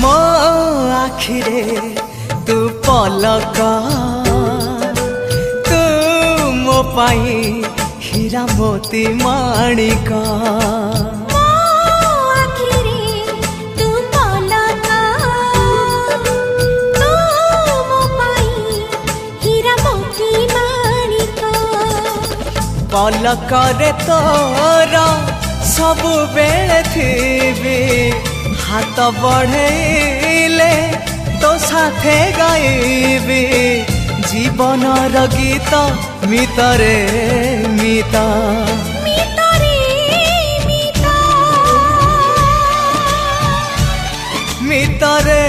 मो आखिरे तू पलक तू मो पाई हीरा मोती माणिक पलकरे तोर सबु बेले थी हाथ बढ़ेले तो साथे गाइबी जीवनर गीत मितरे मिता मितरे